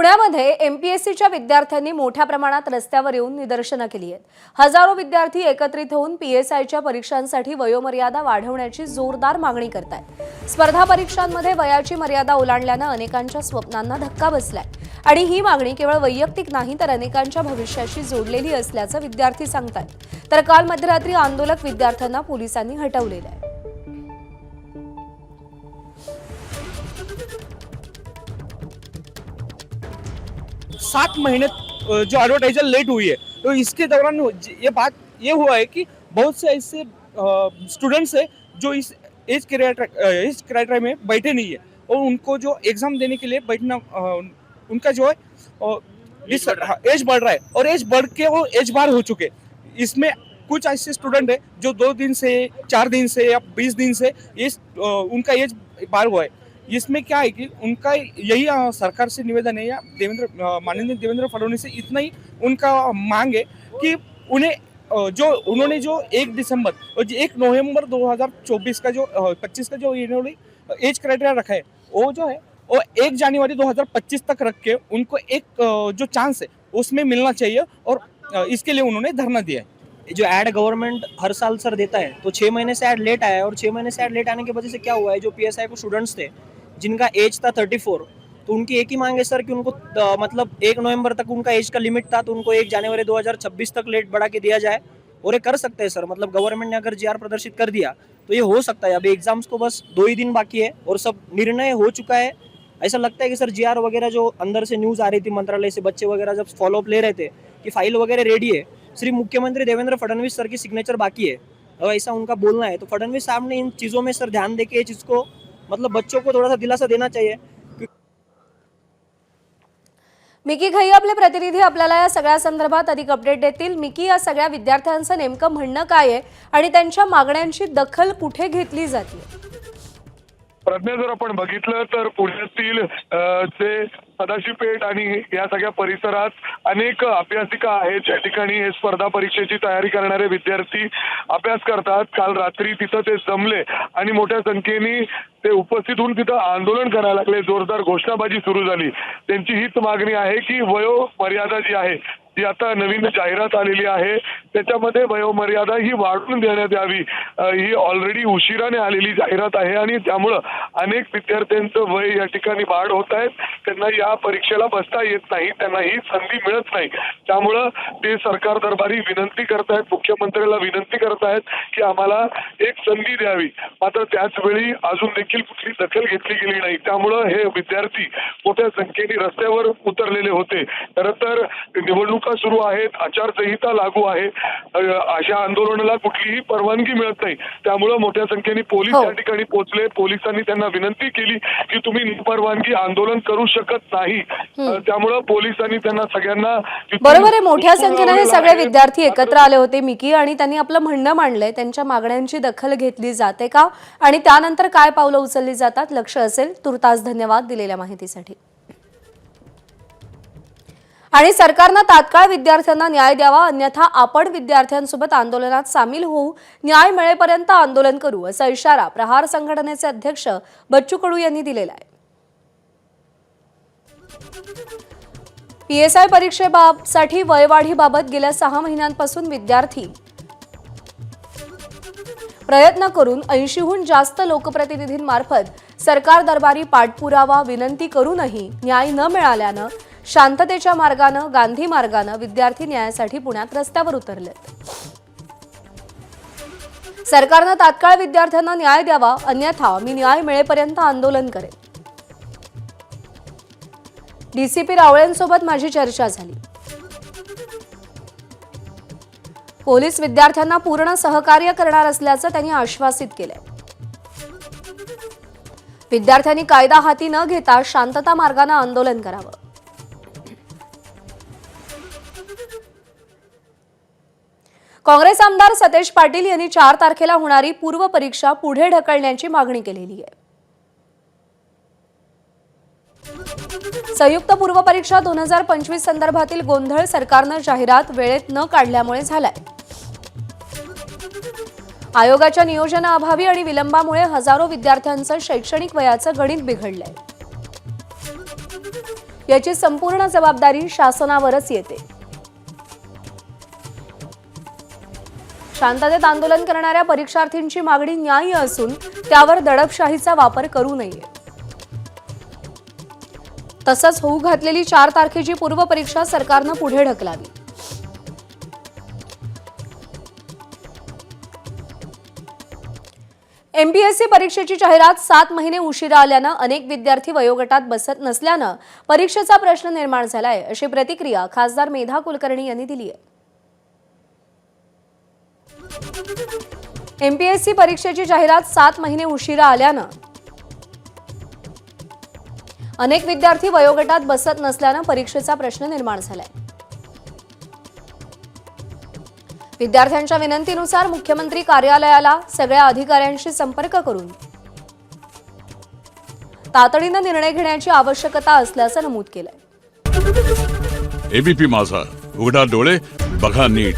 पुण्यामध्ये एमपीएससीच्या विद्यार्थ्यांनी मोठ्या प्रमाणात रस्त्यावर येऊन निदर्शनं केली आहेत। हजारो विद्यार्थी एकत्रित होऊन पीएसआयच्या परीक्षांसाठी वयोमर्यादा वाढवण्याची जोरदार मागणी करतायत। स्पर्धा परीक्षांमध्ये वयाची मर्यादा ओलांडल्यानं अनेकांच्या स्वप्नांना धक्का बसलाय आणि ही मागणी केवळ वैयक्तिक नाही तर अनेकांच्या भविष्याशी जोडलेली असल्याचं विद्यार्थी सांगतात। तर काल मध्यरात्री आंदोलक विद्यार्थ्यांना पोलिसांनी हटवलेलं आहे। 7 महीने जो एडवर्टाइजर लेट हुई है, तो इसके दौरान ये बात ये हुआ है कि बहुत से ऐसे स्टूडेंट्स है जो इस एज क्राइटेरिया में बैठे नहीं है और उनको जो एग्जाम देने के लिए बैठना उनका जो है एज बढ़ रहा है और एज बढ़ के वो एज बार हो चुके। इसमें कुछ ऐसे स्टूडेंट है जो 2 दिन से 4 दिन से या 20 दिन से उनका एज बार हुआ है। इसमें क्या है कि उनका यही सरकार से निवेदन है या माननीय देवेंद्र फडणवीस से इतना ही उनका मांग है कि उन्हें जो उन्होंने जो 1 दिसंबर और 1 नवंबर 2024 का जो 25 का जो इन्होंने एज क्राइटेरिया रखा है वो जो है वो 1 जनवरी 2025 तक रख के उनको एक जो चांस है उसमें मिलना चाहिए और इसके लिए उन्होंने धरना दिया है। जो ऐड गवर्नमेंट हर साल सर देता है तो 6 महीने से ऐड लेट आया है और 6 महीने से ऐड लेट आने की वजह से क्या हुआ है, जो पीएसआई को स्टूडेंट्स थे जिनका एज था 34, तो उनकी एक ही मांग है सर कि उनको मतलब 1 नवंबर तक उनका एज का लिमिट था, तो उनको 1 जनवरी 2026 तक लेट बढ़ा के दिया जाए। और ये कर सकते हैं सर, मतलब गवर्नमेंट ने अगर जीआर प्रदर्शित कर दिया तो ये हो सकता है। अभी एग्जाम्स को बस 2 ही दिन बाकी है और सब निर्णय हो चुका है। ऐसा लगता है कि सर जीआर वगैरह जो अंदर से न्यूज़ आ रही थी मंत्रालय से, बच्चे वगैरह जब फॉलोअप ले रहे थे कि फाइल वगैरह रेडी है, सिर्फ मुख्यमंत्री देवेंद्र फडणवीस सर की सिग्नेचर बाकी है और ऐसा उनका बोलना है। तो फडणवीस साहब ने इन चीज़ों में सर ध्यान देके ये चीज़ को मतलब बच्चों को थोड़ा सा दिलासा देना चाहिए। मिकी घई आपले प्रतिनिधी आपल्याला या सगळ्या संदर्भात अधिक अपडेट देतील। मिकी, या सगळ्या विद्यार्थ्यांचं नेमकं म्हणणं काय आहे आणि त्यांच्या मागण्यांची दखल कुठे घेतली जाते? प्रज्ञा, जर आपण बघितलं तर पुण्यातील जे सदाशिवपेठ आणि या सगळ्या परिसरात अनेक अभ्यासिका आहेत ज्या ठिकाणी हे स्पर्धा परीक्षेची तयारी करणारे विद्यार्थी अभ्यास करतात। काल रात्री तिथं ते जमले आणि मोठ्या संख्येने ते उपस्थित होऊन तिथं आंदोलन करायला लागले। जोरदार घोषणाबाजी सुरू झाली। त्यांची हीच मागणी आहे की वयोमर्यादा जी आहे जी आता नवीन जाहिरात आलेली आहे त्याच्यामध्ये वयोमर्यादा ही वाढवून देण्यात यावी। ही ऑलरेडी उशिराने आलेली जाहिरात आहे आणि त्यामुळे अनेक विद्यार्थ्यांचं वय या ठिकाणी वाढ होत आहे, त्यांना या परीक्षेला बसता येत नाही, त्यांना ही संधी मिळत नाही। त्यामुळे ते सरकार दरबारी विनंती करतायत, मुख्यमंत्र्याला विनंती करतायत की आम्हाला एक संधी द्यावी। मात्र त्याच वेळी अजून देखील कुठली दखल घेतली गेली नाही। त्यामुळे हे विद्यार्थी मोठ्या संख्येने रस्त्यावर उतरलेले होते। खरं तर निवडणूक सुरू आहेत, आचारसंहिता लागू आहे, अशा आंदोलनाला कुठलीही परवानगी मिळत नाही। त्यामुळे मोठ्या संख्येने पोलीस या ठिकाणी पोहोचले। पोलिसांनी त्यांना विनंती केली की तुम्ही निपरवानगी आंदोलन करू शकत नाही। त्यामुळे पोलिसांनी त्यांना सगळ्यांना बरोबर आहे, मोठ्या संख्येने हे सगळे विद्यार्थी एकत्र आले होते मिकी, आणि त्यांनी आपलं म्हणणं मांडलंय। त्यांच्या मागण्यांची दखल घेतली जाते का आणि त्यानंतर काय पावलं उचलली जातात लक्ष असेल। तुर्तास धन्यवाद दिलेल्या माहितीसाठी। आणि सरकारनं तात्काळ विद्यार्थ्यांना न्याय द्यावा, अन्यथा आपण विद्यार्थ्यांसोबत आंदोलनात सामील होऊ, न्याय मिळेपर्यंत आंदोलन करू, असा इशारा प्रहार संघटनेचे अध्यक्ष बच्चू कडू यांनी दिलेला आहे। पीएसआय परीक्षेसाठी वयवाढीबाबत गेल्या 6 महिन्यांपासून विद्यार्थी प्रयत्न करून 80हून जास्त लोकप्रतिनिधींमार्फत सरकार दरबारी पाठपुरावा विनंती करूनही न्याय न मिळाल्यानं शांततेच्या मार्गानं, गांधी मार्गानं विद्यार्थी न्यायासाठी पुण्यात रस्त्यावर उतरलेत। सरकारनं तात्काळ विद्यार्थ्यांना न्याय द्यावा, अन्यथा मी न्याय मिळेपर्यंत आंदोलन करेन। डीसीपी रावळेंसोबत माझी चर्चा झाली। पोलीस विद्यार्थ्यांना पूर्ण सहकार्य करणार असल्याचं त्यांनी आश्वासित केलंय। विद्यार्थ्यांनी कायदा हाती न घेता शांतता मार्गानं आंदोलन करावं। काँग्रेस आमदार सतेज पाटील यांनी 4 तारखेला होणारी पूर्व परीक्षा पुढे ढकलण्याची मागणी केलेली आहे। संयुक्त पूर्व परीक्षा 2025 संदर्भातील गोंधळ सरकारनं जाहिरात वेळेत न काढल्यामुळे झालाय। आयोगाच्या नियोजनाअभावी आणि विलंबामुळे हजारो विद्यार्थ्यांचं शैक्षणिक वयाचं गणित बिघडलंय। याची संपूर्ण जबाबदारी शासनावरच येते. शांततेत आंदोलन करणाऱ्या परीक्षार्थींची मागणी न्याय्य असून त्यावर दडपशाहीचा वापर करू नये. तसंच होऊ घातलेली 4 तारखेची पूर्व परीक्षा सरकारनं पुढे ढकलावी. एमपीएससी परीक्षेची जाहिरात 7 महिने उशिरा आल्यानं अनेक विद्यार्थी वयोगटात बसत नसल्यानं परीक्षेचा प्रश्न निर्माण झालाय, अशी प्रतिक्रिया खासदार मेधा कुलकर्णी यांनी दिली आहे. एमपीएससी परीक्षेची जाहिरात 7 महिने उशिरा आल्यानं अनेक विद्यार्थी वयोगटात बसत नसल्यानं परीक्षेचा प्रश्न निर्माण झालाय. विद्यार्थ्यांच्या विनंतीनुसार मुख्यमंत्री कार्यालयाला सगळ्या अधिकाऱ्यांशी संपर्क करून तातडीनं निर्णय घेण्याची आवश्यकता असल्याचं नमूद केलंय. एबीपी माझा, उघडा डोळे बघा नीट.